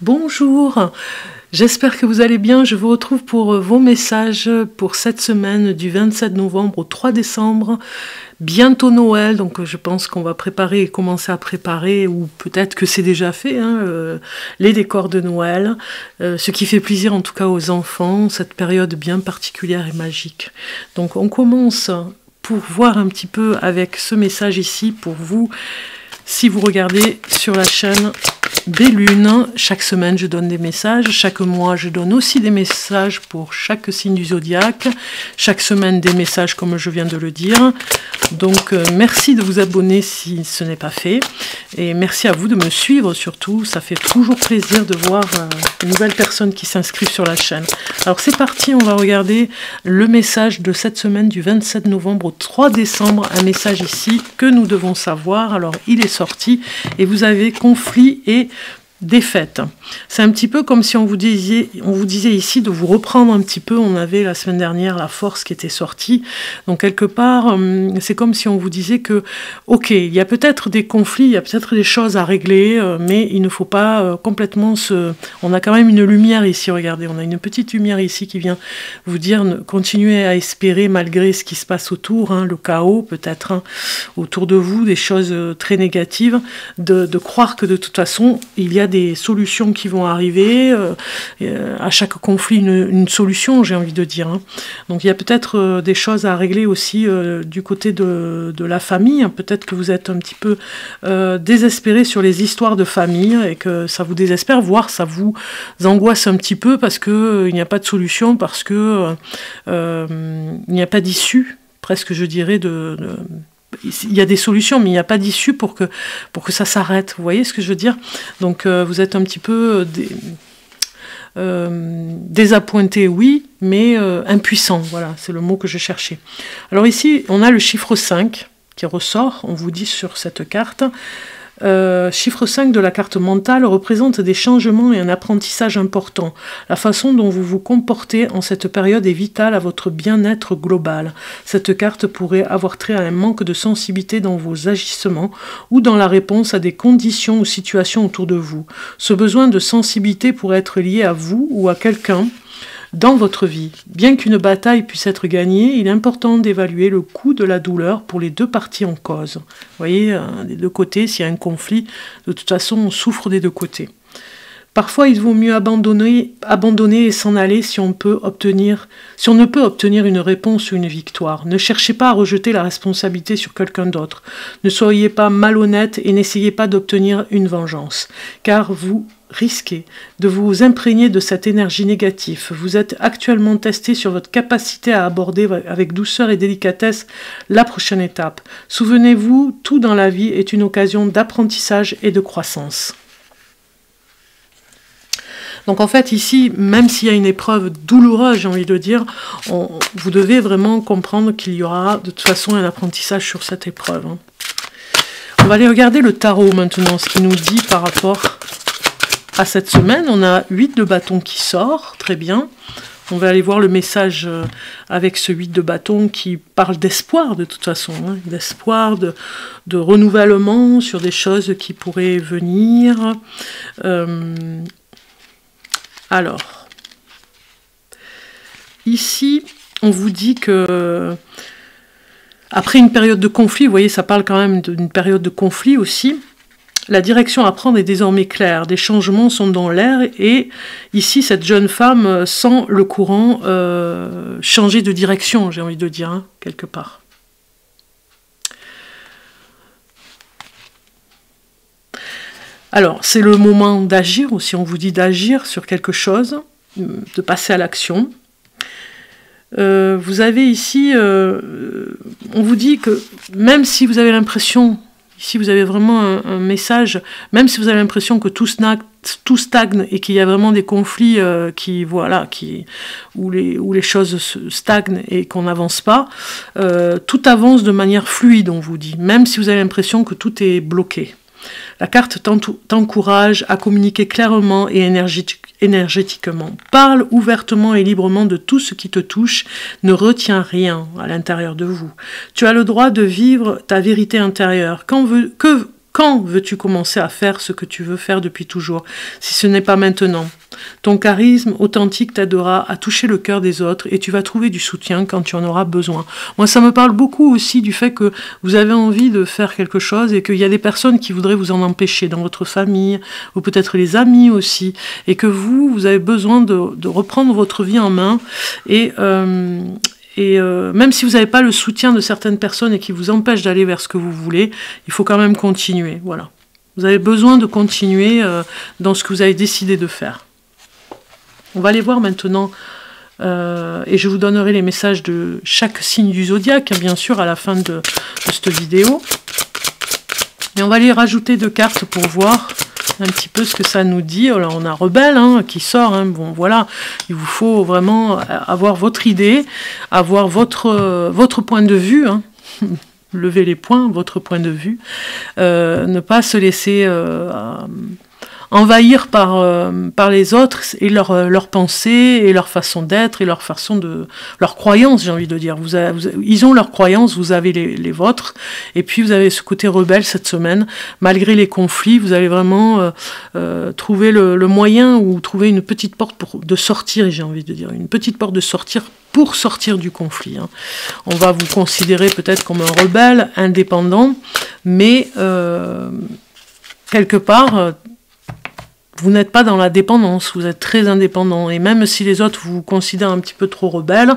Bonjour, j'espère que vous allez bien. Je vous retrouve pour vos messages pour cette semaine du 27 novembre au 3 décembre. Bientôt Noël, donc je pense qu'on va préparer et commencer à préparer, ou peut-être que c'est déjà fait, les décors de Noël, ce qui fait plaisir en tout cas aux enfants, cette période bien particulière et magique. Donc on commence pour voir un petit peu avec ce message ici pour vous. Si vous regardez sur la chaîne des lunes, chaque semaine je donne des messages, chaque mois je donne aussi des messages pour chaque signe du zodiaque, chaque semaine des messages comme je viens de le dire. Donc merci de vous abonner si ce n'est pas fait, et merci à vous de me suivre surtout, ça fait toujours plaisir de voir de nouvelles personnes qui s'inscrivent sur la chaîne. Alors c'est parti, on va regarder le message de cette semaine du 27 novembre au 3 décembre, un message ici que nous devons savoir. Alors il est sorti et vous avez conflit et défaite. C'est un petit peu comme si on vous disait ici de vous reprendre un petit peu. On avait la semaine dernière la force qui était sortie. Donc quelque part, c'est comme si on vous disait que, ok, il y a peut-être des conflits, il y a peut-être des choses à régler, mais il ne faut pas complètement se... On a quand même une lumière ici, regardez, on a une petite lumière ici qui vient vous dire continuez à espérer malgré ce qui se passe autour, le chaos peut-être autour de vous, des choses très négatives, de croire que de toute façon, il y a des solutions qui vont arriver, à chaque conflit une solution, j'ai envie de dire. Donc il y a peut-être des choses à régler aussi du côté de la famille, peut-être que vous êtes un petit peu désespéré sur les histoires de famille et que ça vous désespère, voire ça vous angoisse un petit peu parce que il n'y a pas de solution, parce que il n'y a pas d'issue, presque je dirais il y a des solutions, mais il n'y a pas d'issue pour que ça s'arrête. Vous voyez ce que je veux dire? Donc vous êtes un petit peu désappointé, oui, mais impuissant. Voilà, c'est le mot que je cherchais. Alors ici, on a le chiffre 5 qui ressort. On vous dit sur cette carte. Chiffre 5 de la carte mentale représente des changements et un apprentissage important. La façon dont vous vous comportez en cette période est vitale à votre bien-être global. Cette carte pourrait avoir trait à un manque de sensibilité dans vos agissements ou dans la réponse à des conditions ou situations autour de vous. Ce besoin de sensibilité pourrait être lié à vous ou à quelqu'un dans votre vie. Bien qu'une bataille puisse être gagnée, il est important d'évaluer le coût de la douleur pour les deux parties en cause. Vous voyez, des deux côtés, s'il y a un conflit, de toute façon, on souffre des deux côtés. Parfois, il vaut mieux abandonner et s'en aller si on ne peut obtenir une réponse ou une victoire. Ne cherchez pas à rejeter la responsabilité sur quelqu'un d'autre. Ne soyez pas malhonnête et n'essayez pas d'obtenir une vengeance, car vous risquez de vous imprégner de cette énergie négative. Vous êtes actuellement testé sur votre capacité à aborder avec douceur et délicatesse la prochaine étape. Souvenez-vous, tout dans la vie est une occasion d'apprentissage et de croissance. Donc en fait ici, même s'il y a une épreuve douloureuse, j'ai envie de dire, vous devez vraiment comprendre qu'il y aura de toute façon un apprentissage sur cette épreuve. On va aller regarder le tarot maintenant, ce qu'il nous dit par rapport à cette semaine. On a 8 de bâton qui sort, très bien. On va aller voir le message avec ce 8 de bâton qui parle d'espoir de toute façon, d'espoir, de renouvellement sur des choses qui pourraient venir. Alors, ici, on vous dit que après une période de conflit, vous voyez, ça parle quand même d'une période de conflit aussi, la direction à prendre est désormais claire, des changements sont dans l'air et ici, cette jeune femme sent le courant changer de direction, j'ai envie de dire, quelque part. Alors, c'est le moment d'agir aussi, on vous dit d'agir sur quelque chose, de passer à l'action. Vous avez ici, on vous dit que même si vous avez l'impression, ici vous avez vraiment un message, même si vous avez l'impression que tout stagne et qu'il y a vraiment des conflits où les choses stagnent et qu'on n'avance pas, tout avance de manière fluide, on vous dit, même si vous avez l'impression que tout est bloqué. La carte t'encourage à communiquer clairement et énergétiquement. Parle ouvertement et librement de tout ce qui te touche. Ne retiens rien à l'intérieur de vous. Tu as le droit de vivre ta vérité intérieure. Quand veux-tu commencer à faire ce que tu veux faire depuis toujours, si ce n'est pas maintenant? Ton charisme authentique t'aidera à toucher le cœur des autres et tu vas trouver du soutien quand tu en auras besoin. Moi, ça me parle beaucoup aussi du fait que vous avez envie de faire quelque chose et qu'il y a des personnes qui voudraient vous en empêcher dans votre famille ou peut-être les amis aussi, et que vous avez besoin de reprendre votre vie en main et même si vous n'avez pas le soutien de certaines personnes et qui vous empêchent d'aller vers ce que vous voulez, il faut quand même continuer. Voilà. Vous avez besoin de continuer dans ce que vous avez décidé de faire. On va aller voir maintenant, et je vous donnerai les messages de chaque signe du zodiaque, bien sûr, à la fin de cette vidéo. Et on va aller rajouter 2 cartes pour voir un petit peu ce que ça nous dit. Alors, on a Rebelle qui sort. Bon, voilà, il vous faut vraiment avoir votre idée, avoir votre point de vue. Levez les poings, votre point de vue. Ne pas se laisser envahir par les autres et leurs pensées et leur façon d'être et leur croyances, j'ai envie de dire. Ils ont leurs croyances, vous avez les vôtres, et puis vous avez ce côté rebelle cette semaine. Malgré les conflits, vous allez vraiment trouver le moyen ou trouver une petite porte de sortir, j'ai envie de dire, une petite porte de sortir pour sortir du conflit. On va vous considérer peut-être comme un rebelle indépendant, mais quelque part, vous n'êtes pas dans la dépendance, vous êtes très indépendant. Et même si les autres vous considèrent un petit peu trop rebelle,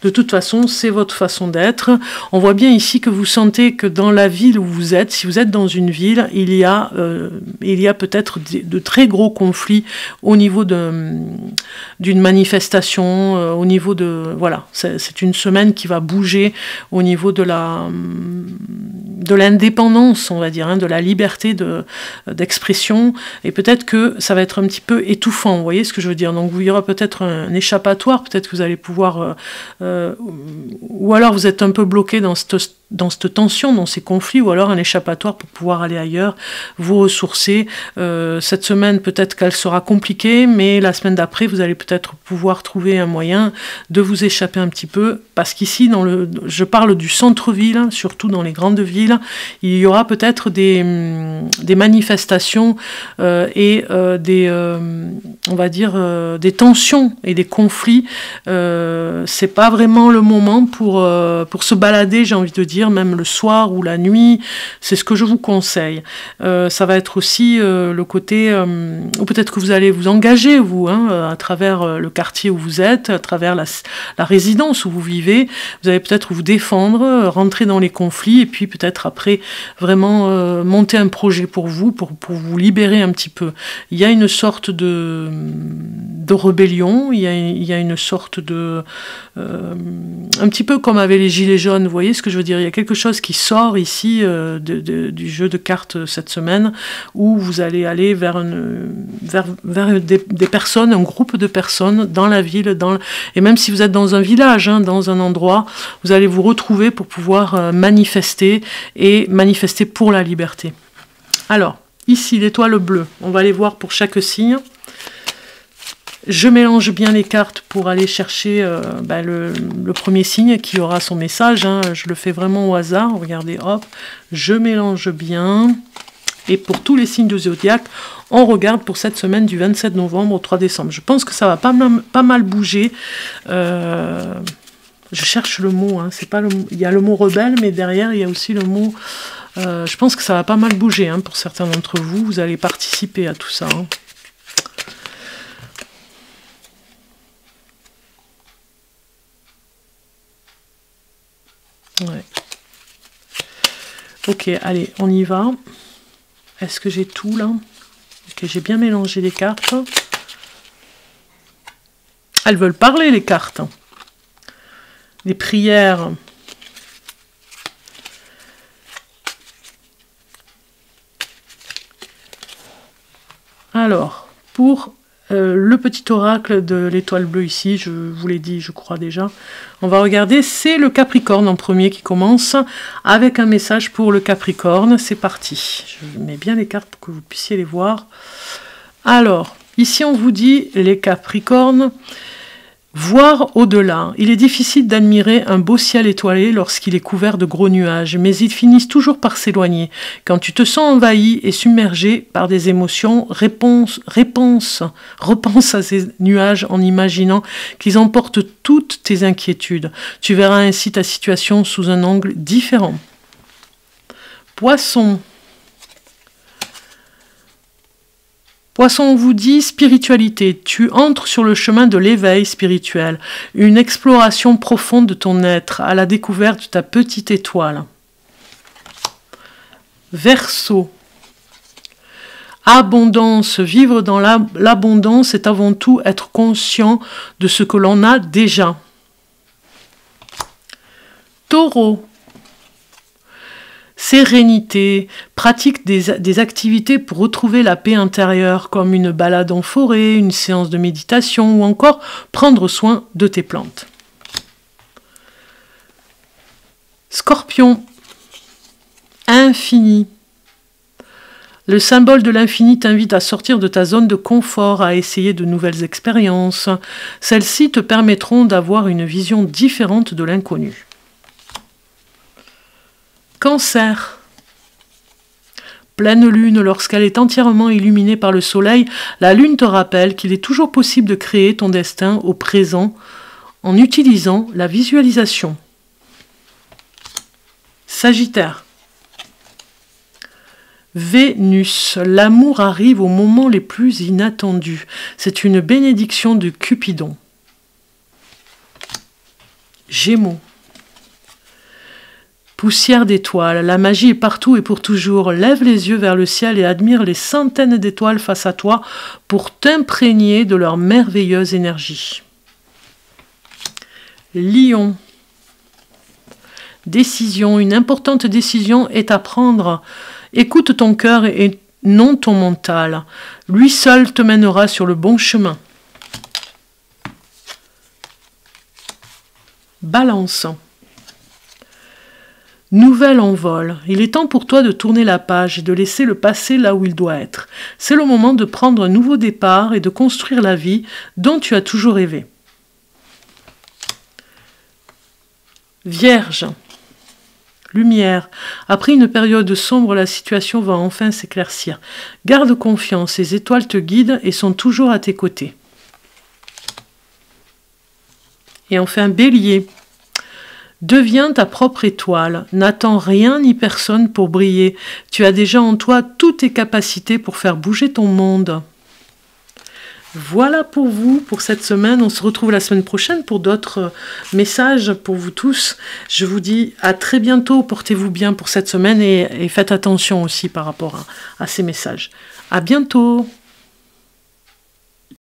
de toute façon, c'est votre façon d'être. On voit bien ici que vous sentez que dans la ville où vous êtes, si vous êtes dans une ville, il y a peut-être de très gros conflits au niveau d'une manifestation, au niveau de... Voilà, c'est une semaine qui va bouger au niveau de l'indépendance, on va dire, de la liberté d'expression, et peut-être que ça va être un petit peu étouffant, vous voyez ce que je veux dire. Donc il y aura peut-être un échappatoire, peut-être que vous allez pouvoir... ou alors vous êtes un peu bloqué dans cette tension, dans ces conflits, ou alors un échappatoire pour pouvoir aller ailleurs, vous ressourcer. Cette semaine, peut-être qu'elle sera compliquée, mais la semaine d'après, vous allez peut-être pouvoir trouver un moyen de vous échapper un petit peu, parce qu'ici, je parle du centre-ville, surtout dans les grandes villes, il y aura peut-être des manifestations et on va dire, des tensions et des conflits. C'est pas vraiment le moment pour se balader, j'ai envie de dire, même le soir ou la nuit. C'est ce que je vous conseille. Ça va être aussi le côté, ou peut-être que vous allez vous engager, vous, à travers le quartier où vous êtes, à travers la résidence où vous vivez. Vous allez peut-être vous défendre, rentrer dans les conflits, et puis peut-être après vraiment monter un projet pour vous libérer un petit peu. Il y a une sorte de rébellion, il y a une sorte de... un petit peu comme avec les gilets jaunes, vous voyez ce que je veux dire. Il y a quelque chose qui sort ici du jeu de cartes cette semaine, où vous allez aller vers des personnes, un groupe de personnes dans la ville, et même si vous êtes dans un village, dans un endroit, vous allez vous retrouver pour pouvoir manifester, et manifester pour la liberté. Alors, ici, l'étoile bleue, on va aller voir pour chaque signe. Je mélange bien les cartes pour aller chercher le premier signe qui aura son message. Je le fais vraiment au hasard. Regardez, hop, je mélange bien. Et pour tous les signes du zodiaque, on regarde pour cette semaine du 27 novembre au 3 décembre. Je pense que ça va pas mal bouger. Je cherche le mot. C'est pas il y a le mot rebelle, mais derrière, il y a aussi le mot... je pense que ça va pas mal bouger pour certains d'entre vous. Vous allez participer à tout ça. Ouais. Ok, allez, on y va. Est-ce que j'ai tout là? Ok, j'ai bien mélangé les cartes. Elles veulent parler, les cartes. Les prières. Alors, pour le petit oracle de l'étoile bleue ici, je vous l'ai dit, je crois déjà, on va regarder, c'est le Capricorne en premier qui commence, avec un message pour le Capricorne. C'est parti. Je mets bien les cartes pour que vous puissiez les voir. Alors, ici on vous dit, les Capricornes, Voir au-delà. Il est difficile d'admirer un beau ciel étoilé lorsqu'il est couvert de gros nuages, mais ils finissent toujours par s'éloigner. Quand tu te sens envahi et submergé par des émotions, repense à ces nuages en imaginant qu'ils emportent toutes tes inquiétudes. Tu verras ainsi ta situation sous un angle différent. Poisson. Poisson vous dit spiritualité. Tu entres sur le chemin de l'éveil spirituel, une exploration profonde de ton être, à la découverte de ta petite étoile. Verseau. Abondance. Vivre dans l'abondance est avant tout être conscient de ce que l'on a déjà. Taureau. Sérénité, pratique des activités pour retrouver la paix intérieure, comme une balade en forêt, une séance de méditation ou encore prendre soin de tes plantes. Scorpion, infini. Le symbole de l'infini t'invite à sortir de ta zone de confort, à essayer de nouvelles expériences. Celles-ci te permettront d'avoir une vision différente de l'inconnu. Cancer. Pleine lune, lorsqu'elle est entièrement illuminée par le soleil, la lune te rappelle qu'il est toujours possible de créer ton destin au présent en utilisant la visualisation. Sagittaire. Vénus, l'amour arrive aux moments les plus inattendus. C'est une bénédiction de Cupidon. Gémeaux. Poussière d'étoiles, la magie est partout et pour toujours. Lève les yeux vers le ciel et admire les centaines d'étoiles face à toi pour t'imprégner de leur merveilleuse énergie. Lion. Décision, une importante décision est à prendre. Écoute ton cœur et non ton mental. Lui seul te mènera sur le bon chemin. Balance. Nouvel envol. Il est temps pour toi de tourner la page et de laisser le passé là où il doit être. C'est le moment de prendre un nouveau départ et de construire la vie dont tu as toujours rêvé. Vierge. Lumière. Après une période sombre, la situation va enfin s'éclaircir. Garde confiance, les étoiles te guident et sont toujours à tes côtés. Et enfin, Bélier. Deviens ta propre étoile. N'attends rien ni personne pour briller. Tu as déjà en toi toutes tes capacités pour faire bouger ton monde. Voilà pour vous, pour cette semaine. On se retrouve la semaine prochaine pour d'autres messages pour vous tous. Je vous dis à très bientôt. Portez-vous bien pour cette semaine et faites attention aussi par rapport à ces messages. À bientôt.